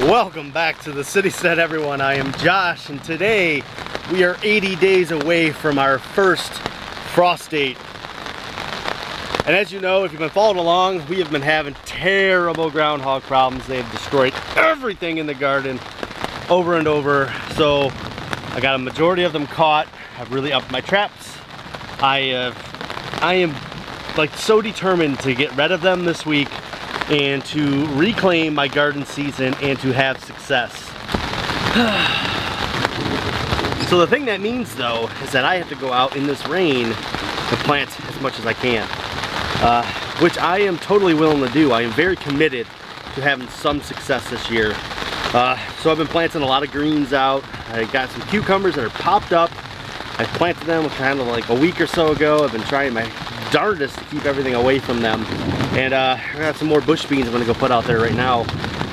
Welcome back to the Citystead, everyone. I am Josh, and today we are 80 days away from our first frost date. And as you know, if you've been following along, we have been having terrible groundhog problems. They have destroyed everything in the garden over and over. So I got a majority of them caught. I've really upped my traps. I am like so determined to get rid of them this week and to reclaim my garden season and to have success. So the thing that means though is that I have to go out in this rain to plant as much as I can, which I am totally willing to do. I am very committed to having some success this year. So I've been planting a lot of greens out. I got some cucumbers that are popped up. I planted them kind of like a week or so ago. I've been trying my darndest to keep everything away from them. And I got some more bush beans I'm gonna go put out there right now.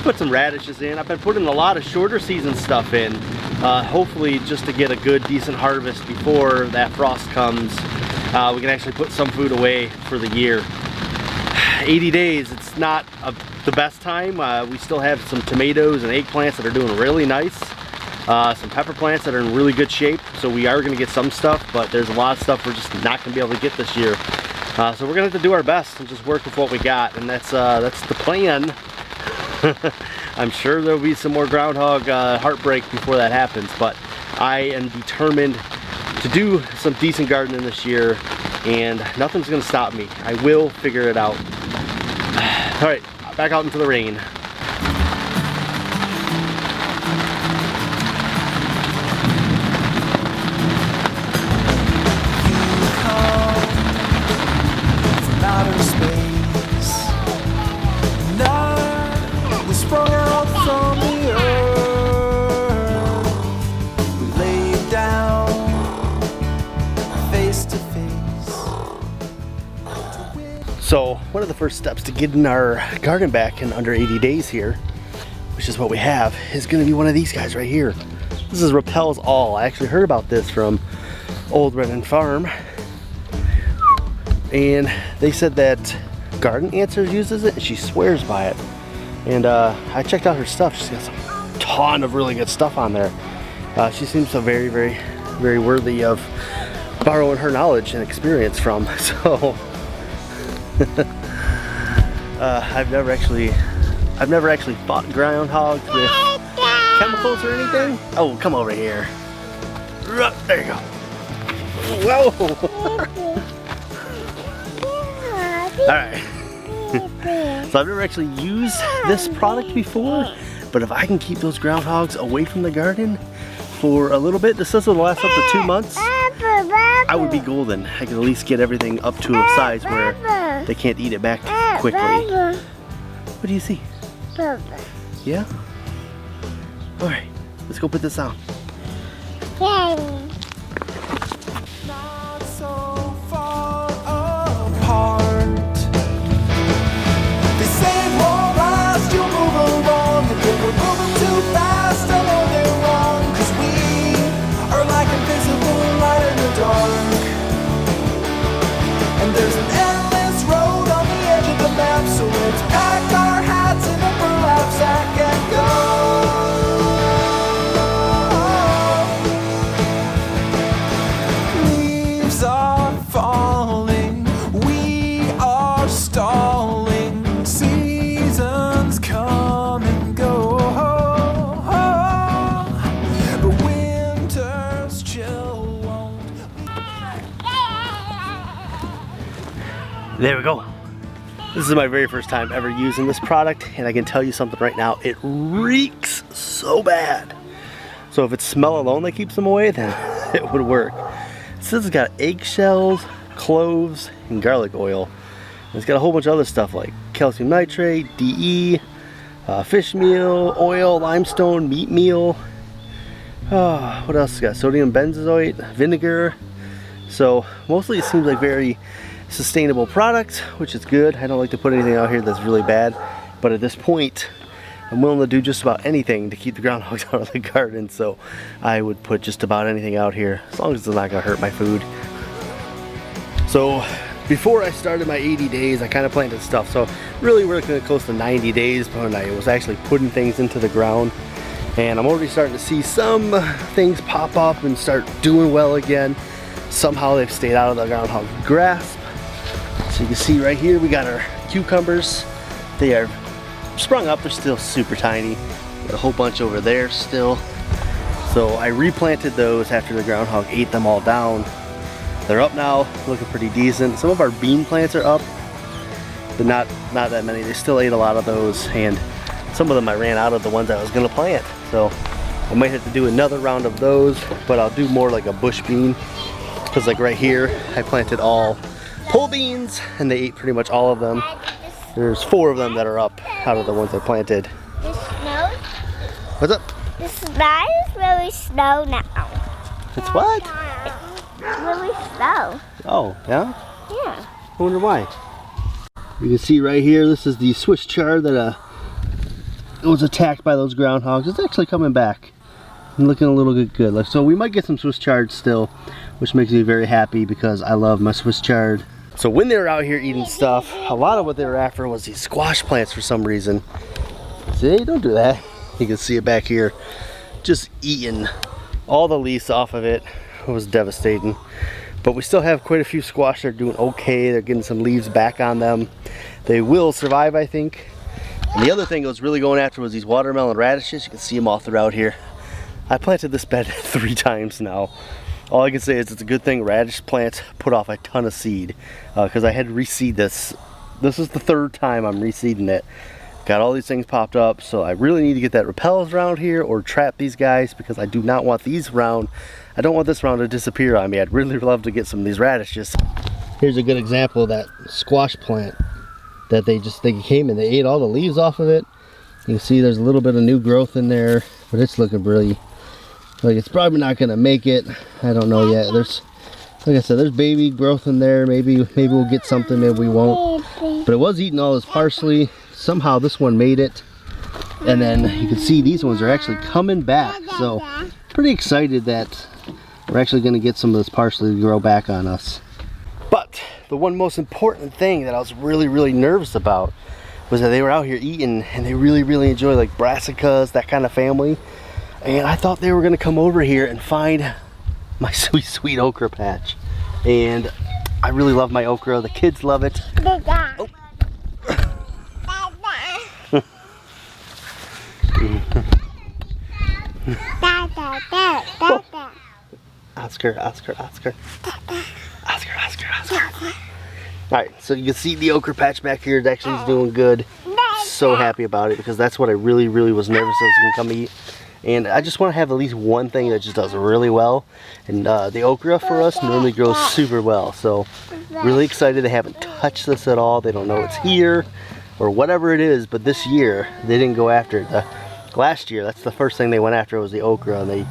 Put some radishes in. I've been putting a lot of shorter season stuff in, hopefully just to get a good decent harvest before that frost comes. We can actually put some food away for the year. 80 days, it's not the best time. We still have some tomatoes and eggplants that are doing really nice. Some pepper plants that are in really good shape, so we are going to get some stuff, but there's a lot of stuff we're just not going to be able to get this year. So we're going to have to do our best and just work with what we got, and that's the plan. I'm sure there'll be some more groundhog heartbreak before that happens, but I am determined to do some decent gardening this year, and nothing's going to stop me. I will figure it out. All right, back out into the rain. So one of the first steps to getting our garden back in under 80 days here, which is what we have, is going to be one of these guys right here. This is Repels All. I actually heard about this from Woodward Farm, and they said that Garden Answers uses it and she swears by it. And I checked out her stuff. She's got a ton of really good stuff on there. She seems so very, very, very worthy of borrowing her knowledge and experience from. So I've never actually fought groundhogs with chemicals or anything. Oh, come over here. There you go. Whoa. Alright. So I've never actually used this product before, but if I can keep those groundhogs away from the garden for a little bit, this will last up to 2 months, I would be golden. I can at least get everything up to a size where they can't eat it back quickly. What do you see? Yeah? Alright, let's go put this on. Not so far apart. They say it won't last, you'll move along, and when we're moving too fast, I know they're wrong, 'cause we are like invisible light in the dark. And there's an endless road on the edge of the map, so let's pack our hats in a burlap sack and go. Leaves are falling, we are stalling, seasons come and go, but winter's chill won't. There we go. This is my very first time ever using this product, and I can tell you something right now, it reeks so bad. So if it's smell alone that keeps them away, then it would work. So this has got eggshells, cloves, and garlic oil. And it's got a whole bunch of other stuff like calcium nitrate, DE, fish meal, oil, limestone, meat meal. What else? It's got sodium benzoate, vinegar. So mostly it seems like very sustainable product, which is good. I don't like to put anything out here that's really bad, but at this point I'm willing to do just about anything to keep the groundhogs out of the garden, so I would put just about anything out here as long as it's not gonna hurt my food. So before I started my 80 days, I kind of planted stuff. So really we're looking at close to 90 days when I was actually putting things into the ground. And I'm already starting to see some things pop up and start doing well again. Somehow they've stayed out of the groundhog grasp. So you can see right here, we got our cucumbers. They are sprung up, they're still super tiny. Got a whole bunch over there still. So I replanted those after the groundhog ate them all down. They're up now, looking pretty decent. Some of our bean plants are up, but not that many. They still ate a lot of those, and some of them I ran out of the ones I was gonna plant. So I might have to do another round of those, but I'll do more like a bush bean. Because like right here, I planted all pole beans, and they ate pretty much all of them. There's 4 of them that are up out of the ones I planted. The snow? What's up? The snow is really snow now. It's what? It's really snow. Oh, yeah? Yeah. I wonder why. You can see right here, this is the Swiss chard that was attacked by those groundhogs. It's actually coming back and looking a little bit good. So we might get some Swiss chard still, which makes me very happy because I love my Swiss chard. So when they were out here eating stuff, a lot of what they were after was these squash plants for some reason. See, don't do that. You can see it back here, just eating all the leaves off of it. It was devastating. But we still have quite a few squash that are doing okay. They're getting some leaves back on them. They will survive, I think. And the other thing I was really going after was these watermelon radishes. You can see them all throughout here. I planted this bed 3 times now. All I can say is it's a good thing radish plants put off a ton of seed, because I had to reseed this. This is the 3rd time I'm reseeding it. Got all these things popped up, so I really need to get that repels around here or trap these guys, because I do not want these around. I don't want this round to disappear on me. I'd really love to get some of these radishes. Here's a good example of that squash plant that they came and they ate all the leaves off of it. You can see there's a little bit of new growth in there, but it's looking really, like it's probably not gonna make it. I don't know yet. There's, like I said, there's baby growth in there. Maybe we'll get something, maybe we won't. But it was eating all this parsley. Somehow this one made it. And then you can see these ones are actually coming back. So pretty excited that we're actually gonna get some of this parsley to grow back on us. But the one most important thing that I was really nervous about was that they were out here eating, and they really enjoy like brassicas, that kind of family. And I thought they were gonna come over here and find my sweet okra patch. And I really love my okra. The kids love it. Oh. Oscar. Alright, so you can see the okra patch back here. It actually is doing good. So happy about it, because that's what I really was nervous I was going to come eat. And I just want to have at least one thing that just does really well. And the okra for us normally grows super well. So really excited. They haven't touched this at all. They don't know it's here or whatever it is. But this year, they didn't go after it. Last year, that's the first thing they went after was the okra. And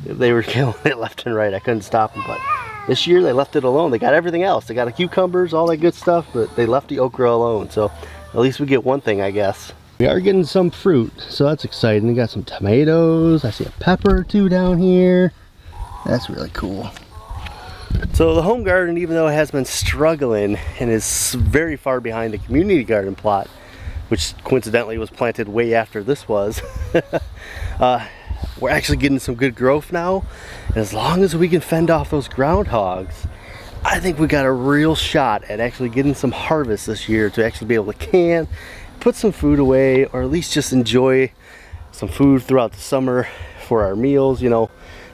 they were killing it left and right. I couldn't stop them. But this year, they left it alone. They got everything else. They got the cucumbers, all that good stuff. But they left the okra alone. So at least we get one thing, I guess. We are getting some fruit, so that's exciting. We got some tomatoes. I see a pepper or 2 down here. That's really cool. So the home garden, even though it has been struggling and is very far behind the community garden plot, which coincidentally was planted way after this was, we're actually getting some good growth now. And as long as we can fend off those groundhogs, I think we got a real shot at actually getting some harvest this year to actually be able to can, put some food away, or at least just enjoy some food throughout the summer for our meals, you know,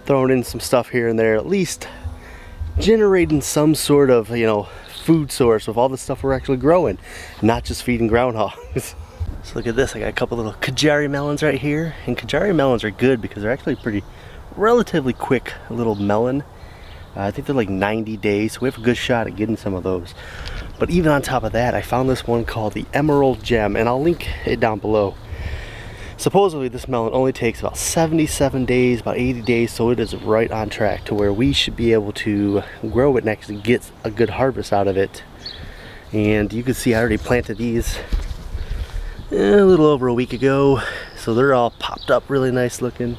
throwing in some stuff here and there, at least generating some sort of, you know, food source of all the stuff we're actually growing, not just feeding groundhogs. So look at this, I got a couple little Kajari melons right here, and Kajari melons are good because they're actually pretty relatively quick little melon. I think they're like 90 days, so we have a good shot at getting some of those. But even on top of that, I found this one called the Emerald Gem, and I'll link it down below. Supposedly this melon only takes about 77 days, about 80 days, so it is right on track to where we should be able to grow it next and get a good harvest out of it. And you can see I already planted these a little over a week ago, so they're all popped up really nice looking.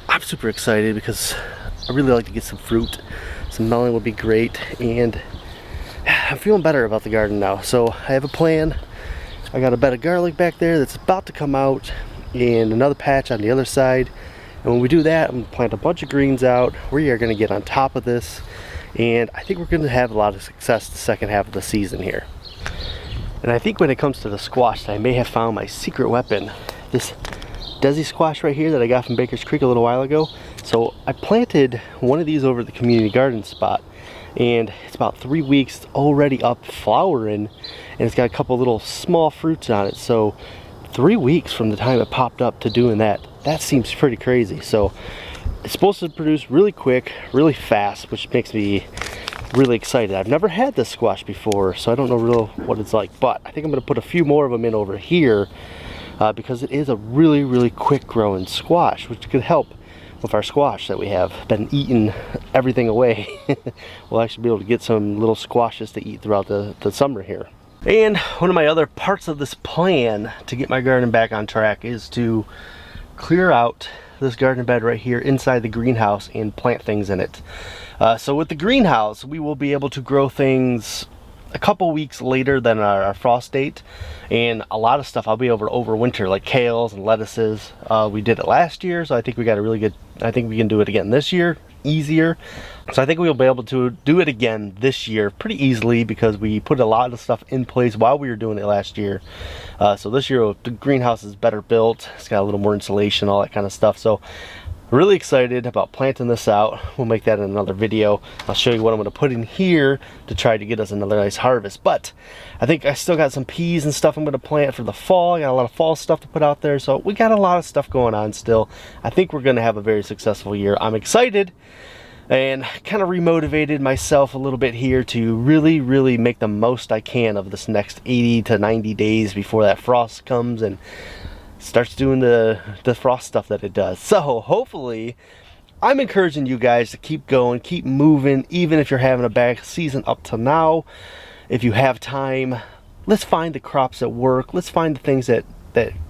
I'm super excited because I really like to get some fruit. Some melon would be great, and I'm feeling better about the garden now. So I have a plan. I got a bed of garlic back there that's about to come out, and another patch on the other side. And when we do that, I'm gonna plant a bunch of greens out. We are gonna get on top of this, and I think we're gonna have a lot of success the second half of the season here. And I think when it comes to the squash, I may have found my secret weapon. This Desi squash right here that I got from Baker's Creek a little while ago. So I planted one of these over at the community garden spot, and it's about 3 weeks already up flowering, and it's got a couple little small fruits on it. So 3 weeks from the time it popped up to doing that, that seems pretty crazy. So it's supposed to produce really quick, really fast, which makes me really excited. I've never had this squash before, so I don't know real what it's like, but I think I'm going to put a few more of them in over here because it is a really quick growing squash, which could help with our squash that we have been eating everything away. We'll actually be able to get some little squashes to eat throughout the summer here. And one of my other parts of this plan to get my garden back on track is to clear out this garden bed right here inside the greenhouse and plant things in it. So with the greenhouse, we will be able to grow things a couple weeks later than our frost date, and a lot of stuff I'll be able to overwinter, like kales and lettuces. We did it last year, so I think we got a really good, I think we can do it again this year, easier. So I think we'll be able to do it again this year pretty easily because we put a lot of stuff in place while we were doing it last year. So this year the greenhouse is better built, it's got a little more insulation, all that kind of stuff. So really excited about planting this out. We'll make that in another video. I'll show you what I'm going to put in here to try to get us another nice harvest. But I think I still got some peas and stuff I'm going to plant for the fall. I got a lot of fall stuff to put out there, so we got a lot of stuff going on still. I think we're going to have a very successful year. I'm excited and kind of remotivated myself a little bit here to really make the most I can of this next 80 to 90 days before that frost comes and starts doing the frost stuff that it does. So hopefully, I'm encouraging you guys to keep going, keep moving, even if you're having a bad season up to now. If you have time, let's find the crops that work. Let's find the things that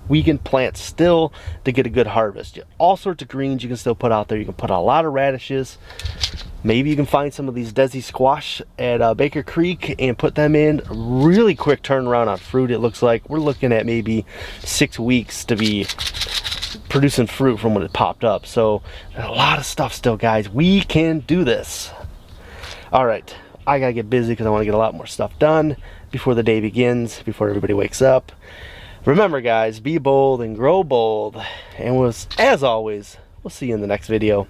we can plant still to get a good harvest. All sorts of greens you can still put out there. You can put a lot of radishes. Maybe you can find some of these Desi squash at Baker Creek and put them in. Really quick turnaround on fruit, it looks like. We're looking at maybe 6 weeks to be producing fruit from when it popped up. So there's a lot of stuff still, guys. We can do this. All right, I gotta get busy because I want to get a lot more stuff done before the day begins, before everybody wakes up. Remember, guys, be bold and grow bold. And as always, we'll see you in the next video.